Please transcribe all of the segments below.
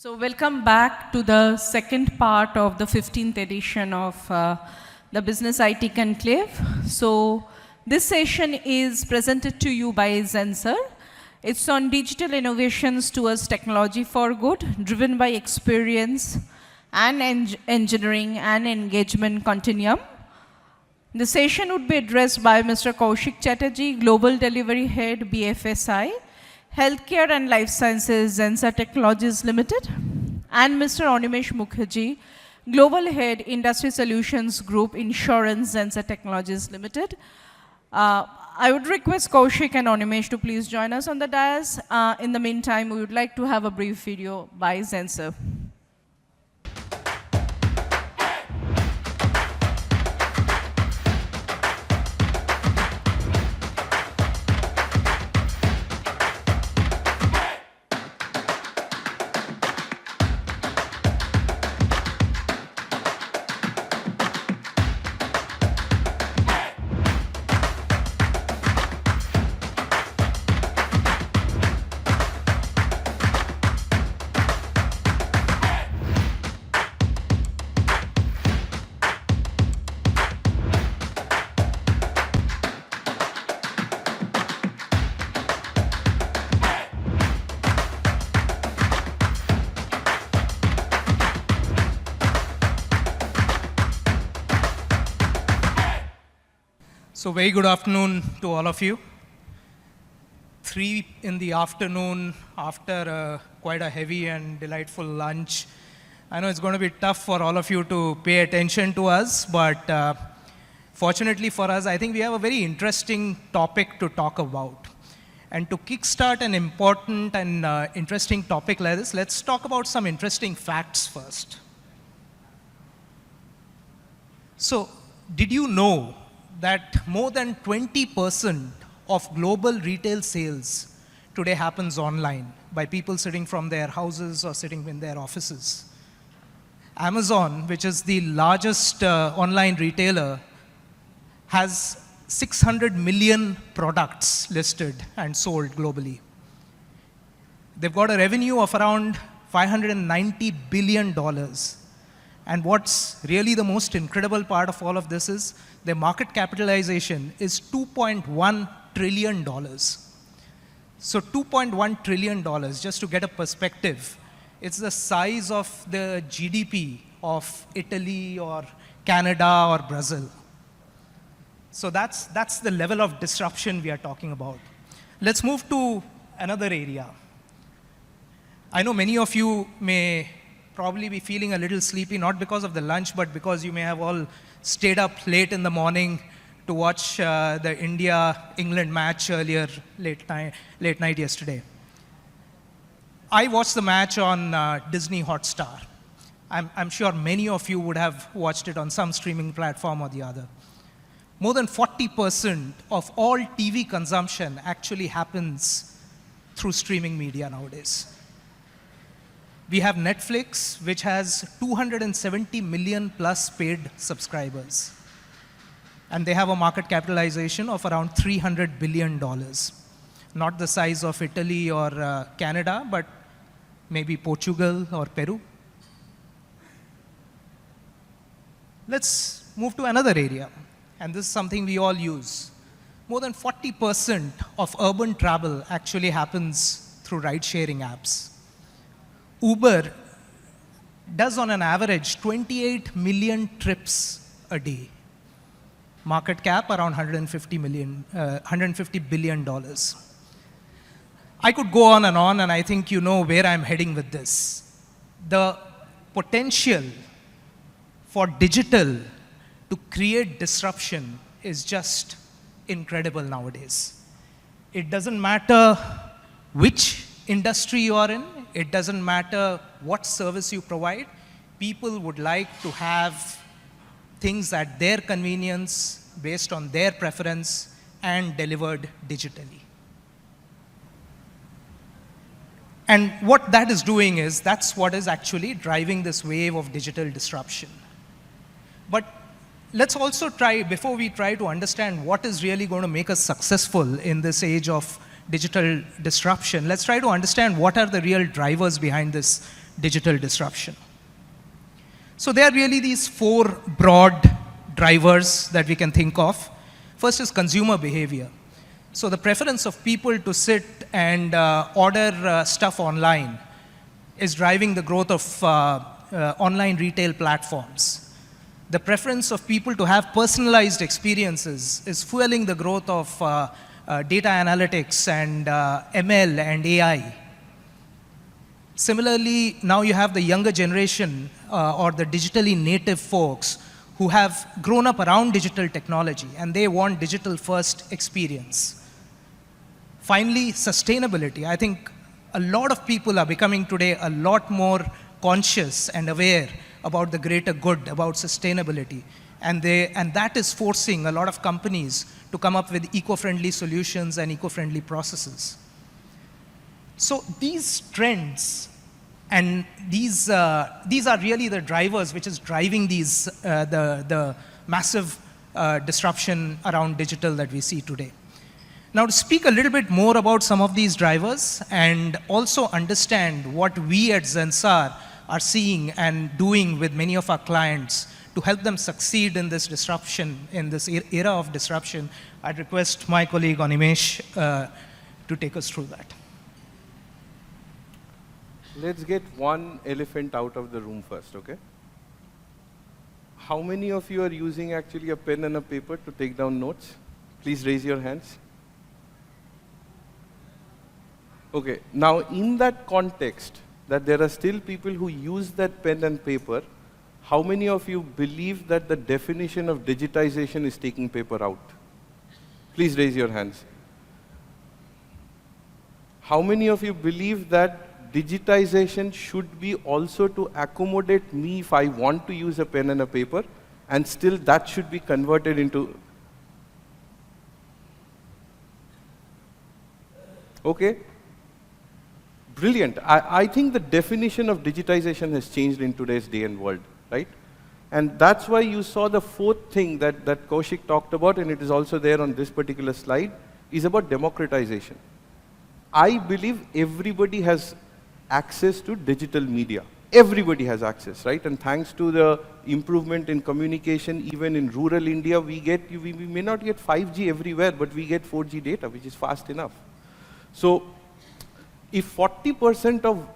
So welcome back to the second part of the 15th edition of the Business IT Conclave. So this session is presented to you by Zensar. It's on digital innovations towards technology for good, driven by experience and engineering and engagement continuum. The session would be addressed by Mr. Kaushik Chatterjee, Global Delivery Head, BFSI, Healthcare and Life Sciences, Zensar Technologies Limited, and Mr. Animesh Mukherjee, Global Head, Industry Solutions Group, Insurance, Zensar Technologies Limited. I would request Kaushik and Animesh to please join us on the dais. In the meantime, we would like to have a brief video by Zensar. So very good afternoon to all of you. 3 in the afternoon after quite a heavy and delightful lunch. I know it's going to be tough for all of you to pay attention to us, but fortunately for us, I think we have a very interesting topic to talk about. And to kickstart an important and interesting topic like this, let's talk about some interesting facts first. So, did you know that more than 20% of global retail sales today happens online by people sitting from their houses or sitting in their offices? Amazon, which is the largest online retailer, has 600 million products listed and sold globally. They've got a revenue of around $590 billion. And what's really the most incredible part of all of this is their market capitalization is $2.1 trillion. So $2.1 trillion, just to get a perspective, it's the size of the GDP of Italy or Canada or Brazil. So that's the level of disruption we are talking about. Let's move to another area. I know many of you may probably be feeling a little sleepy, not because of the lunch, but because you may have all stayed up late in the morning to watch the India-England match earlier, late night yesterday. I watched the match on Disney Hotstar. I'm sure many of you would have watched it on some streaming platform or the other. More than 40% of all TV consumption actually happens through streaming media nowadays. We have Netflix, which has 270 million plus paid subscribers. And they have a market capitalization of around $300 billion. Not the size of Italy or Canada, but maybe Portugal or Peru. Let's move to another area. And this is something we all use. More than 40% of urban travel actually happens through ride-sharing apps. Uber does on an average 28 million trips a day. Market cap around $150 billion. I could go on, and I think you know where I'm heading with this. The potential for digital to create disruption is just incredible nowadays. It doesn't matter which industry you are in. It doesn't matter what service you provide. People would like to have things at their convenience, based on their preference, and delivered digitally. And what that is doing is, that's what is actually driving this wave of digital disruption. But let's also try, before we try to understand what is really going to make us successful in this age of digital disruption, let's try to understand what are the real drivers behind this digital disruption. So there are really these four broad drivers that we can think of. First is consumer behavior. So the preference of people to sit and order stuff online is driving the growth of online retail platforms. The preference of people to have personalized experiences is fueling the growth of data analytics and ML and AI. Similarly, now you have the younger generation or the digitally native folks who have grown up around digital technology and they want digital first experience. Finally, sustainability. I think a lot of people are becoming today a lot more conscious and aware about the greater good, about sustainability. And that is forcing a lot of companies to come up with eco-friendly solutions and eco-friendly processes. So these trends and these are really the drivers which is driving these, the massive disruption around digital that we see today. Now to speak a little bit more about some of these drivers and also understand what we at Zensar are seeing and doing with many of our clients to help them succeed in this disruption, in this era of disruption, I'd request my colleague Animesh to take us through that. Let's get one elephant out of the room first, okay? How many of you are using actually a pen and a paper to take down notes? Please raise your hands. Okay, now in that context, that there are still people who use that pen and paper, how many of you believe that the definition of digitization is taking paper out? Please raise your hands. How many of you believe that digitization should be also to accommodate me if I want to use a pen and a paper, and still that should be converted into... Okay. Brilliant. I think the definition of digitization has changed in today's day and world, right? And that's why you saw the fourth thing that Kaushik talked about, and it is also there on this particular slide, is about democratization. I believe everybody has access to digital media. Everybody has access, right? And thanks to the improvement in communication, even in rural India, we may not get 5G everywhere, but we get 4G data, which is fast enough. So, if 40% of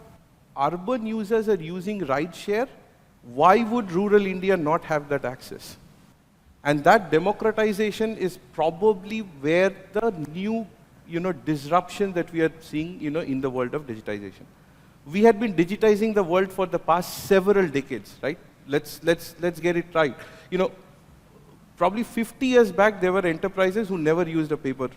urban users are using rideshare, why would rural India not have that access? And that democratization is probably where the new, disruption that we are seeing, in the world of digitization. We had been digitizing the world for the past several decades, right? Let's get it right. Probably 50 years back, there were enterprises who never used a paper.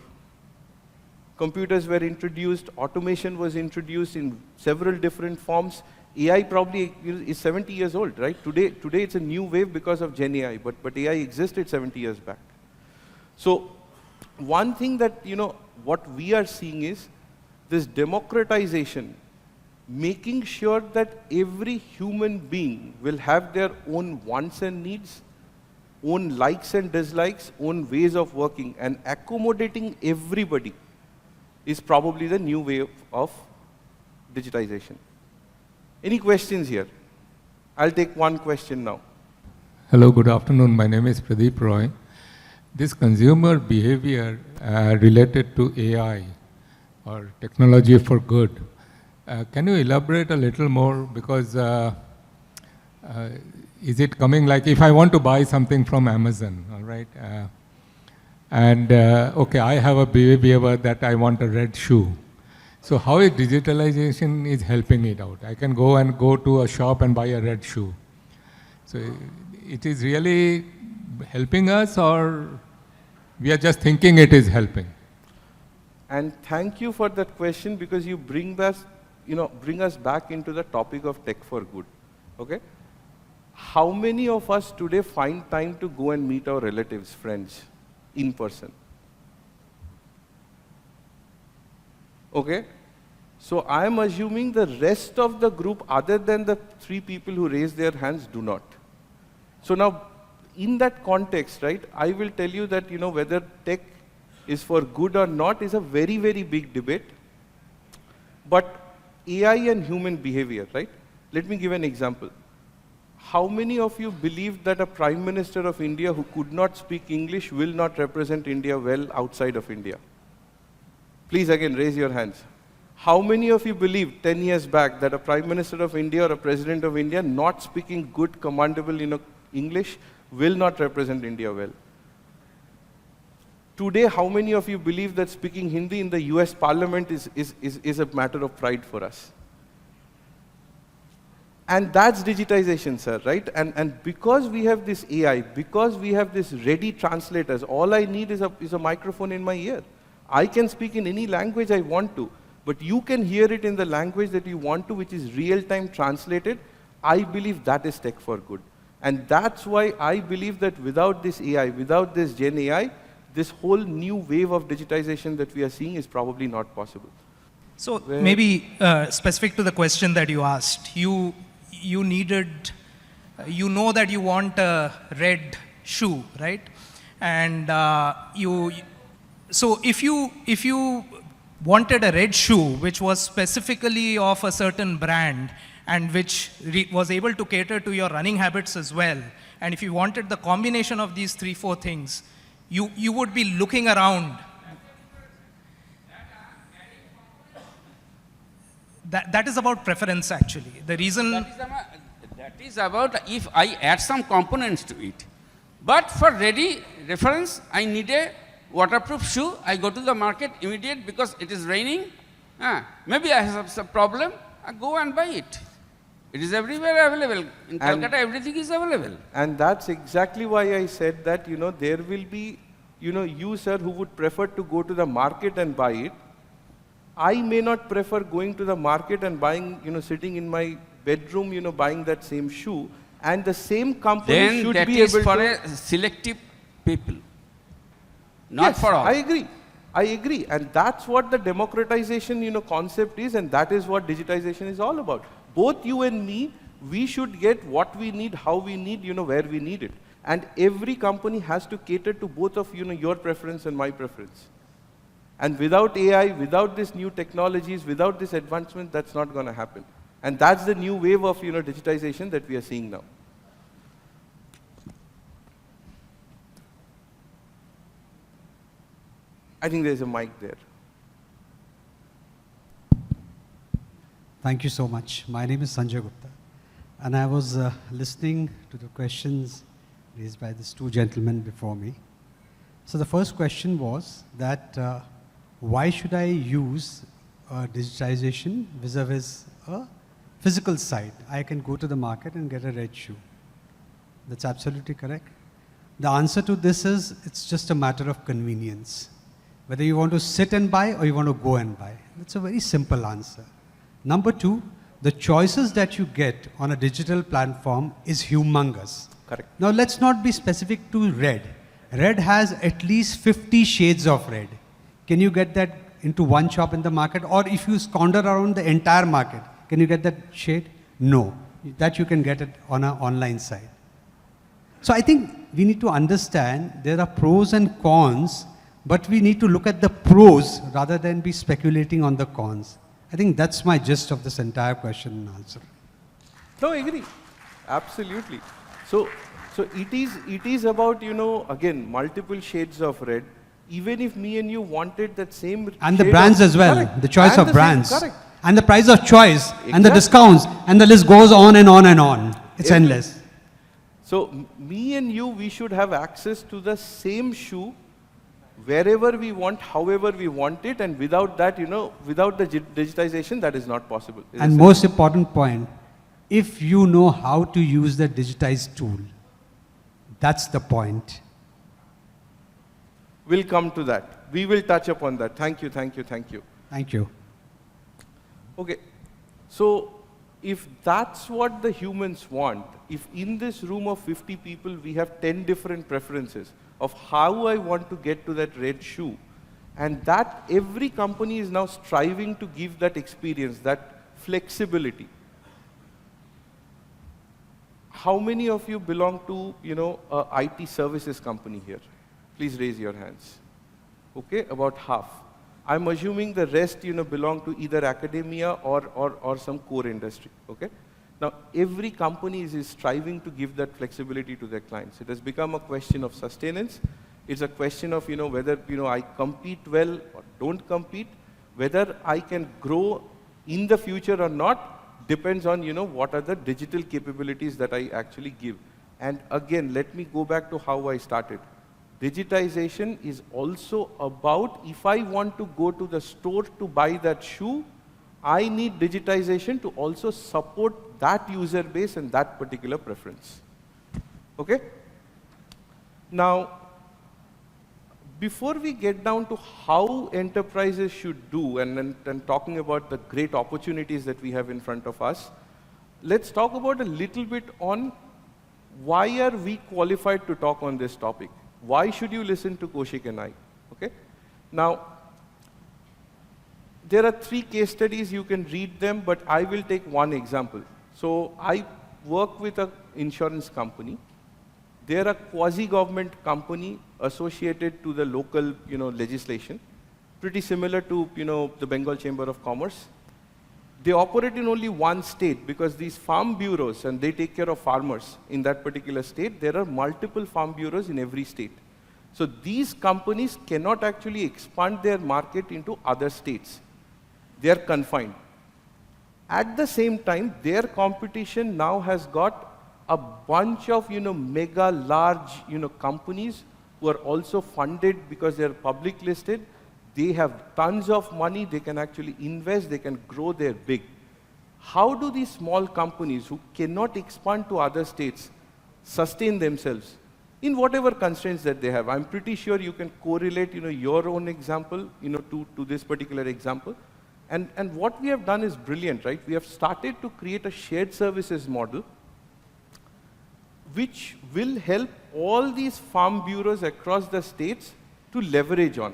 Computers were introduced, automation was introduced in several different forms. AI probably is 70 years old, right? Today it's a new wave because of Gen AI, but AI existed 70 years back. So one thing that, what we are seeing is this democratization, making sure that every human being will have their own wants and needs, own likes and dislikes, own ways of working, and accommodating everybody is probably the new way of digitization. Any questions here? I'll take one question now. Hello, good afternoon. My name is Pradeep Roy. This consumer behavior related to AI or technology for good, can you elaborate a little more? Because is it coming like if I want to buy something from Amazon, all right? Okay, I have a behavior that I want a red shoe. So how is digitalization is helping it out? I can go to a shop and buy a red shoe. So it is really helping us, or we are just thinking it is helping? And thank you for that question, because you bring us back into the topic of tech for good. Okay? How many of us today find time to go and meet our relatives, friends, in person? Okay? So I am assuming the rest of the group, other than the 3 people who raised their hands, do not. So now, in that context, right, I will tell you that, whether tech is for good or not is a very, very big debate. But AI and human behavior, right? Let me give an example. How many of you believe that a Prime Minister of India who could not speak English will not represent India well outside of India? Please again raise your hands. How many of you believe 10 years back that a Prime Minister of India or a President of India not speaking good, commendable English will not represent India well? Today, how many of you believe that speaking Hindi in the US Parliament is a matter of pride for us? And that's digitization, sir, right? And because we have this AI, because we have this ready translators, all I need is a microphone in my ear. I can speak in any language I want to, but you can hear it in the language that you want to, which is real-time translated. I believe that is tech for good. And that's why I believe that without this AI, without this Gen AI, this whole new wave of digitization that we are seeing is probably not possible. So maybe specific to the question that you asked, you needed, you know that you want a red shoe, right? And so if you wanted a red shoe which was specifically of a certain brand and which was able to cater to your running habits as well, and if you wanted the combination of these 3-4 things, you would be looking around. That is about preference, actually. The reason that is about if I add some components to it. But for ready reference, I need a waterproof shoe. I go to the market immediate because it is raining. Maybe I have some problem. I go and buy it. It is everywhere available. In Kolkata, everything is available. And that's exactly why I said that, there will be, you, sir, who would prefer to go to the market and buy it. I may not prefer going to the market and buying, sitting in my bedroom, buying that same shoe. And the same company then should that be is able for to... a selective people, not Yes, for all. I agree. I agree. And that's what the democratization, concept is, and that is what digitization is all about. Both you and me, we should get what we need, how we need, where we need it. And every company has to cater to both of, your preference and my preference. And without AI, without these new technologies, without this advancement, that's not going to happen. And that's the new wave of, digitization that we are seeing now. I think there's a mic there. Thank you so much. My name is Sanjay Gupta, and I was listening to the questions raised by these two gentlemen before me. So the first question was that why should I use digitization vis-a-vis a physical side? I can go to the market and get a red shoe. That's absolutely correct. The answer to this is it's just a matter of convenience. Whether you want to sit and buy or you want to go and buy. That's a very simple answer. Number two, the choices that you get on a digital platform is humongous. Correct. Now let's not be specific to red. Red has at least 50 shades of red. Can you get that into one shop in the market? Or if you squander around the entire market, can you get that shade? No. That you can get it on an online site. So I think we need to understand there are pros and cons, but we need to look at the pros rather than be speculating on the cons. I think that's my gist of this entire question and answer. No, I agree. Absolutely. So it is about, again, multiple shades of red. Even if me and you wanted that same And the brands as well, correct. the choice And of brands. correct. And the price of choice, and the Exactly. discounts, and the list goes on and on and on. It's endless. So me and you, we should have access to the same shoe wherever we want, however we want it, and without that, without the digitization, that is not possible. And most important point, if you know how to use the digitized tool, that's the point. We'll come to that. We will touch upon that. Thank you, thank you, thank you. Thank you. Okay, so if that's what the humans want, if in this room of 50 people we have 10 different preferences of how I want to get to that red shoe, and that every company is now striving to give that experience, that flexibility. How many of you belong to, a IT services company here? Please raise your hands. Okay, about half. I'm assuming the rest, belong to either academia or some core industry, okay? Now, every company is striving to give that flexibility to their clients. It has become a question of sustenance. It's a question of, whether, I compete well or don't compete. Whether I can grow in the future or not depends on, what are the digital capabilities that I actually give. And again, let me go back to how I started. Digitization is also about, if I want to go to the store to buy that shoe, I need digitization to also support that user base and that particular preference. Okay? Now, before we get down to how enterprises should do and talking about the great opportunities that we have in front of us, let's talk about a little bit on why are we qualified to talk on this topic. Why should you listen to Kaushik and I? Okay? Now, there are 3 case studies, you can read them, but I will take one example. So I work with an insurance company. They're a quasi-government company associated to the local, legislation, pretty similar to, the Bengal Chamber of Commerce. They operate in only one state because these farm bureaus, and they take care of farmers in that particular state. There are multiple farm bureaus in every state. So these companies cannot actually expand their market into other states. They are confined. At the same time, their competition now has got a bunch of, mega large, companies who are also funded because they are public listed. They have tons of money, they can actually invest, they can grow, they're big. How do these small companies who cannot expand to other states sustain themselves in whatever constraints that they have? I'm pretty sure you can correlate, your own example, to this particular example. And what we have done is brilliant, right? We have started to create a shared services model which will help all these farm bureaus across the states to leverage on.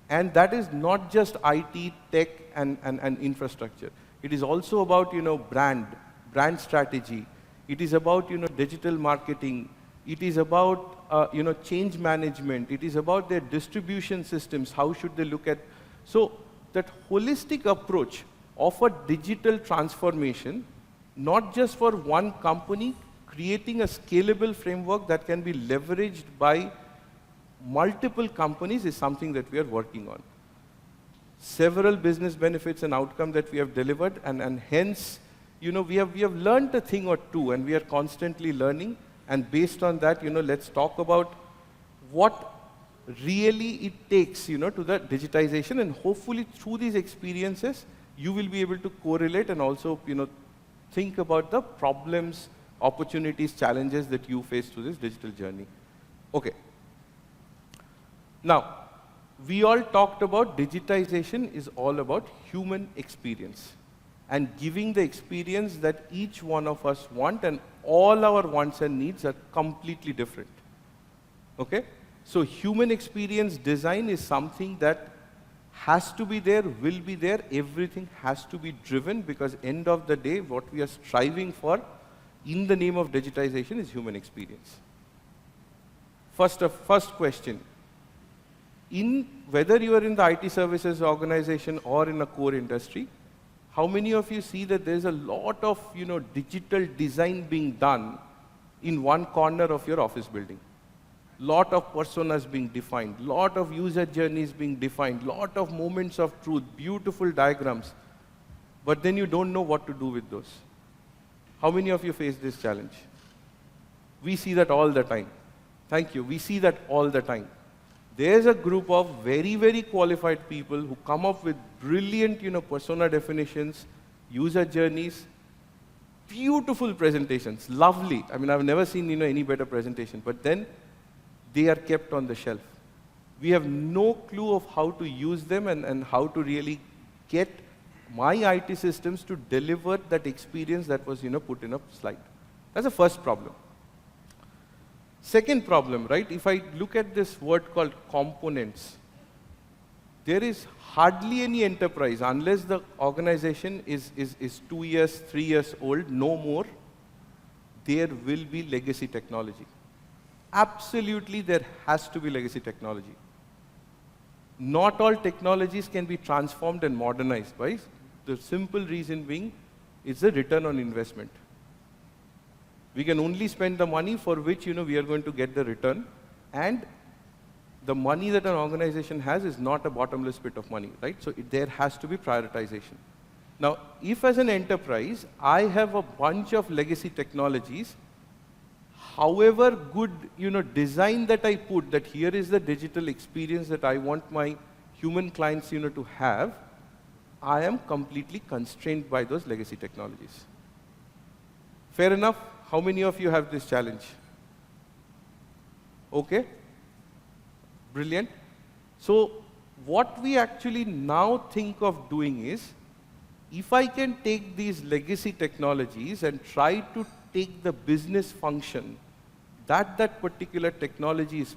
And that is not just IT, tech, and infrastructure. It is also about, brand strategy. It is about, digital marketing. It is about, change management. It is about their distribution systems. How should they look at? So that holistic approach of a digital transformation, not just for one company, creating a scalable framework that can be leveraged by multiple companies is something that we are working on. Several business benefits and outcomes that we have delivered, and hence, we have learned a thing or two, and we are constantly learning. And based on that, let's talk about what really it takes, to the digitization, and hopefully through these experiences, you will be able to correlate and also, think about the problems, opportunities, challenges that you face through this digital journey. Okay. Now, we all talked about digitization is all about human experience and giving the experience that each one of us want, and all our wants and needs are completely different. Okay? So human experience design is something that has to be there, will be there, everything has to be driven, because end of the day, what we are striving for in the name of digitization is human experience. First question. Whether you are in the IT services organization or in a core industry, how many of you see that there's a lot of digital design being done in one corner of your office building? Lot of personas being defined, lot of user journeys being defined, lot of moments of truth, beautiful diagrams, but then you don't know what to do with those. How many of you face this challenge? We see that all the time. Thank you. We see that all the time. There's a group of very, very qualified people who come up with brilliant, persona definitions, user journeys, beautiful presentations, lovely. I mean, I've never seen, any better presentation, but then they are kept on the shelf. We have no clue of how to use them and how to really get my IT systems to deliver that experience that was, put in a slide. That's the first problem. Second problem, right? If I look at this word called components, there is hardly any enterprise, unless the organization is 2 years, 3 years old, no more, there will be legacy technology. Absolutely, there has to be legacy technology. Not all technologies can be transformed and modernized by the simple reason being it's a return on investment. We can only spend the money for which, we are going to get the return. And the money that an organization has is not a bottomless pit of money, right? So there has to be prioritization. Now, if as an enterprise, I have a bunch of legacy technologies, however good, design that I put, that here is the digital experience that I want my human clients, to have, I am completely constrained by those legacy technologies. Fair enough? How many of you have this challenge? Okay? Brilliant. So what we actually now think of doing is, if I can take these legacy technologies and try to take the business function that particular technology is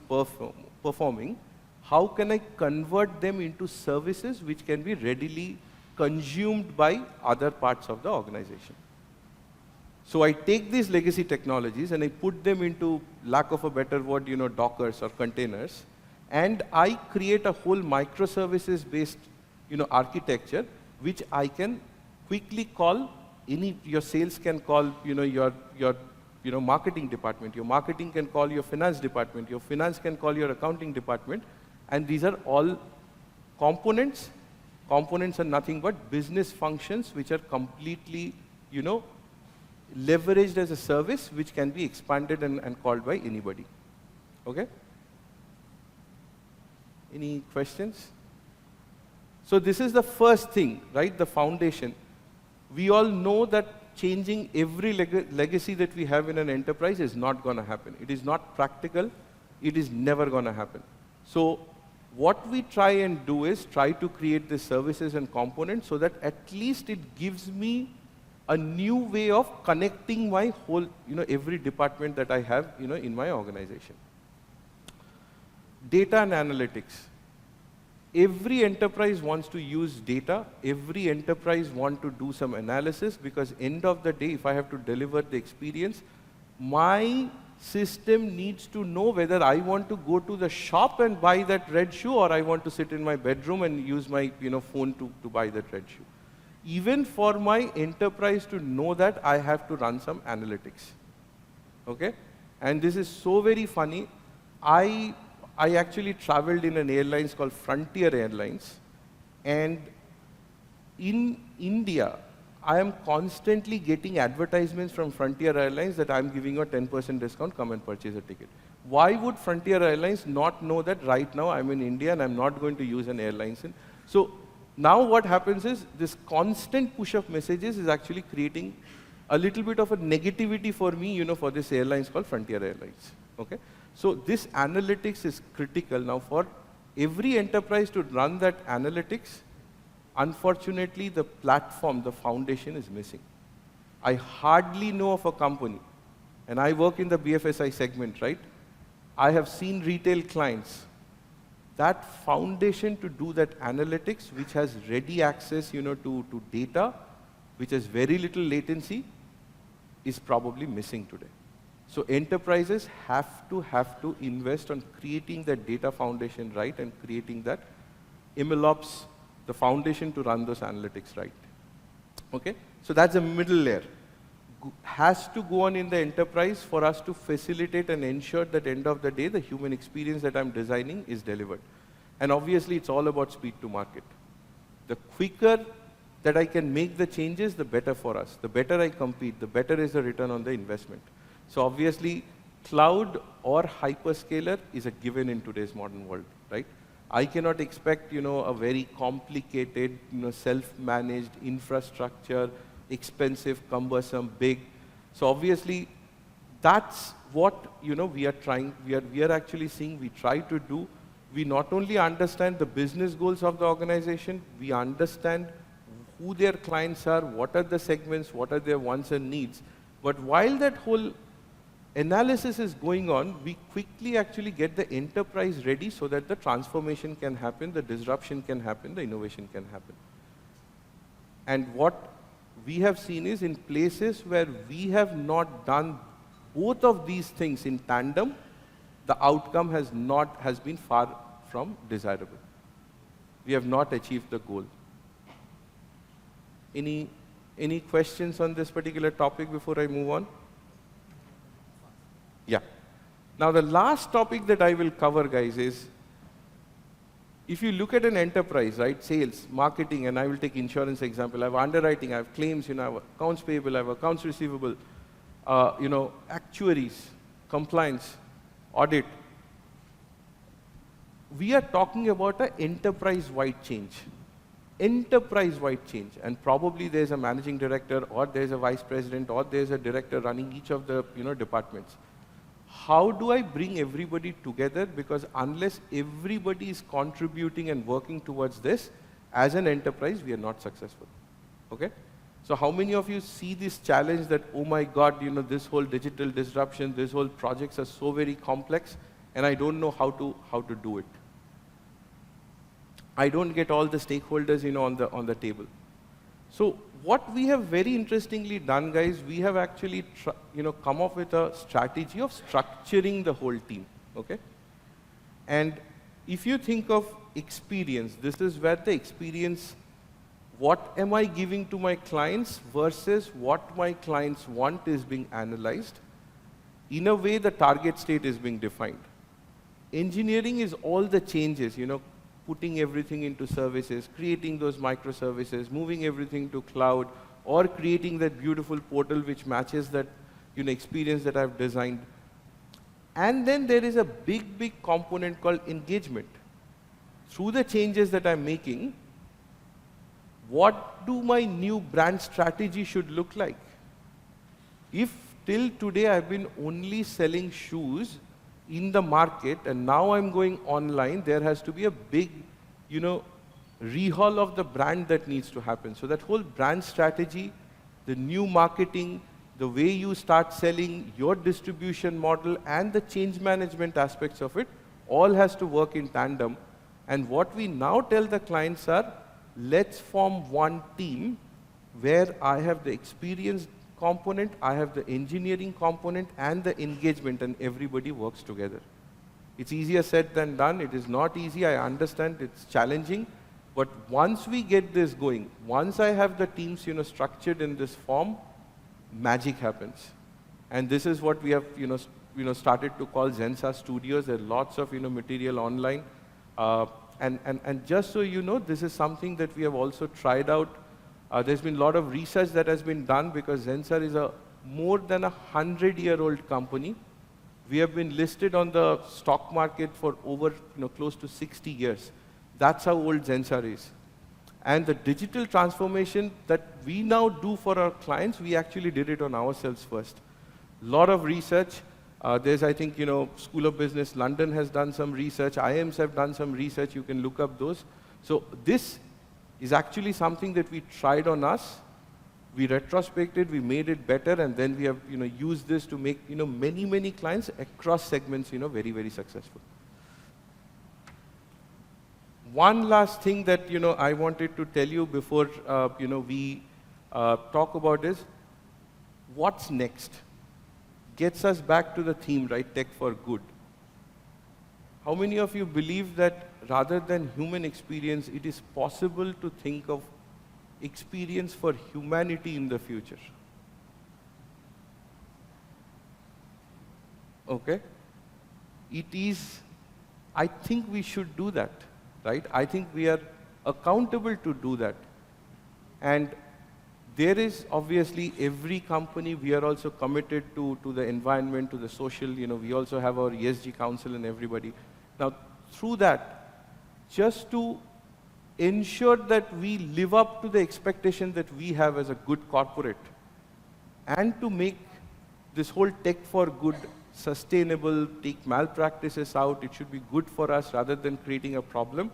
performing, how can I convert them into services which can be readily consumed by other parts of the organization? So I take these legacy technologies and I put them into, lack of a better word, Dockers or containers, and I create a whole microservices-based, architecture, which I can quickly call. Your sales can call, your marketing department. Your marketing can call your finance department. Your finance can call your accounting department. And these are all components. Components are nothing but business functions which are completely, leveraged as a service which can be expanded and called by anybody. Okay? Any questions? So this is the first thing, right? The foundation. We all know that changing every legacy that we have in an enterprise is not going to happen. It is not practical. It is never going to happen. So what we try and do is try to create the services and components so that at least it gives me a new way of connecting my whole, every department that I have, in my organization. Data and analytics. Every enterprise wants to use data. Every enterprise wants to do some analysis, because end of the day, if I have to deliver the experience, my system needs to know whether I want to go to the shop and buy that red shoe, or I want to sit in my bedroom and use my phone to buy that red shoe. Even for my enterprise to know that, I have to run some analytics. Okay? And this is so very funny. I actually traveled in an airlines called Frontier Airlines, and in India, I am constantly getting advertisements from Frontier Airlines that I'm giving you a 10% discount, come and purchase a ticket. Why would Frontier Airlines not know that right now I'm in India and I'm not going to use an airlines? So now what happens is, this constant push of messages is actually creating a little bit of a negativity for me, for this airlines called Frontier Airlines. Okay? So this analytics is critical. Now for every enterprise to run that analytics, unfortunately the platform, the foundation is missing. I hardly know of a company, and I work in the BFSI segment, right? I have seen retail clients. That foundation to do that analytics, which has ready access, to data, which has very little latency, is probably missing today. So enterprises have to invest on creating that data foundation right and creating that MLOps, the foundation to run those analytics right. Okay? So that's the middle layer. Has to go on in the enterprise for us to facilitate and ensure that end of the day, the human experience that I'm designing is delivered. And obviously, it's all about speed to market. The quicker that I can make the changes, the better for us. The better I compete, the better is the return on the investment. So obviously, cloud or hyperscaler is a given in today's modern world, right? I cannot expect, a very complicated, self-managed infrastructure, expensive, cumbersome, big. So obviously, that's what, we are trying, we are actually seeing, we try to do. We not only understand the business goals of the organization, we understand who their clients are, what are the segments, what are their wants and needs. But while that whole analysis is going on, we quickly actually get the enterprise ready so that the transformation can happen, the disruption can happen, the innovation can happen. And what we have seen is, in places where we have not done both of these things in tandem, the outcome has been far from desirable. We have not achieved the goal. Any questions on this particular topic before I move on? Yeah. Now the last topic that I will cover, guys, is if you look at an enterprise, right, sales, marketing, and I will take insurance example. I have underwriting, I have claims, I have accounts payable, I have accounts receivable, actuaries, compliance, audit. We are talking about an enterprise-wide change. Enterprise-wide change. And probably there's a managing director, or there's a vice president, or there's a director running each of the departments. How do I bring everybody together? Because unless everybody is contributing and working towards this, as an enterprise, we are not successful. Okay? So how many of you see this challenge that, oh my God, this whole digital disruption, this whole projects are so very complex, and I don't know how to do it. I don't get all the stakeholders, on the table. So what we have very interestingly done, guys, we have actually, come up with a strategy of structuring the whole team, okay? And if you think of experience, this is where the experience, what am I giving to my clients versus what my clients want is being analyzed. In a way, the target state is being defined. Engineering is all the changes, putting everything into services, creating those microservices, moving everything to cloud, or creating that beautiful portal which matches that experience that I've designed. And then there is a big component called engagement. Through the changes that I'm making, what do my new brand strategy should look like? If till today I've been only selling shoes in the market, and now I'm going online, there has to be a big, rehaul of the brand that needs to happen. So that whole brand strategy, the new marketing, the way you start selling, your distribution model, and the change management aspects of it, all has to work in tandem. And what we now tell the clients are, let's form one team where I have the experience component, I have the engineering component, and the engagement, and everybody works together. It's easier said than done. It is not easy. I understand it's challenging. But once we get this going, once I have the teams, structured in this form, magic happens. And this is what we have, started to call Zensar Studios. There are lots of, material online. And just so you know, this is something that we have also tried out. There's been a lot of research that has been done because Zensar is a more than 100-year-old company. We have been listed on the stock market for over, close to 60 years. That's how old Zensar is. And the digital transformation that we now do for our clients, we actually did it on ourselves first. A lot of research. There's, I think, School of Business London has done some research. IIMs have done some research. You can look up those. So this is actually something that we tried on us. We retrospected, we made it better, and then we have used this to make many clients across segments very, very successful. One last thing that I wanted to tell you before we talk about is what's next. Gets us back to the theme, right? Tech for good. How many of you believe that rather than human experience, it is possible to think of experience for humanity in the future? Okay? It is, I think we should do that, right? I think we are accountable to do that. And there is obviously every company, we are also committed to the environment, to the social, we also have our ESG council and everybody. Now, through that, just to ensure that we live up to the expectation that we have as a good corporate, and to make this whole tech for good sustainable, take malpractices out, it should be good for us rather than creating a problem.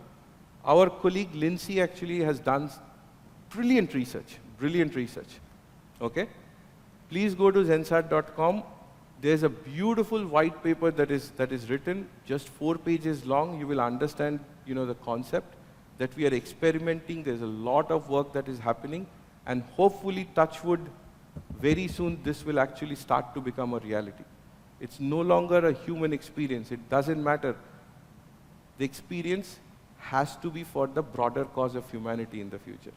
Our colleague Lindsay actually has done brilliant research, okay? Please go to zensar.com. There's a beautiful white paper that is written, just 4 pages long. You will understand, the concept that we are experimenting. There's a lot of work that is happening, and hopefully, touch wood, very soon this will actually start to become a reality. It's no longer a human experience. It doesn't matter. The experience has to be for the broader cause of humanity in the future.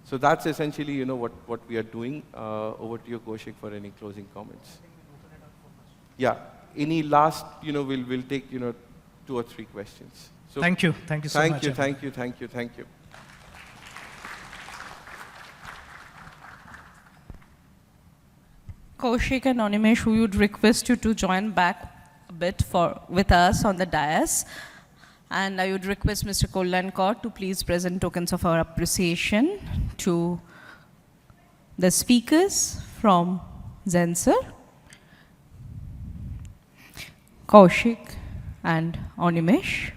So that's essentially, what we are doing. Over to you, Kaushik, for any closing comments. yeah, any last, we'll take, 2 or 3 questions. So Thank you. Thank you so much. Thank you. Kaushik and Animesh, we would request you to join back a bit with us on the dais. And I would request Mr. Kolhankar to please present tokens of our appreciation to the speakers from Zensar, Kaushik and Animesh.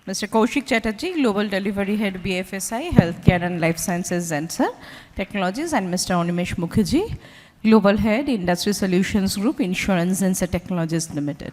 Mr. Kaushik Chatterjee, Global Delivery Head, BFSI, Healthcare and Life Sciences, Zensar Technologies, and Mr. Animesh Mukherjee, Global Head, Industry Solutions Group, Insurance, Zensar Technologies Limited.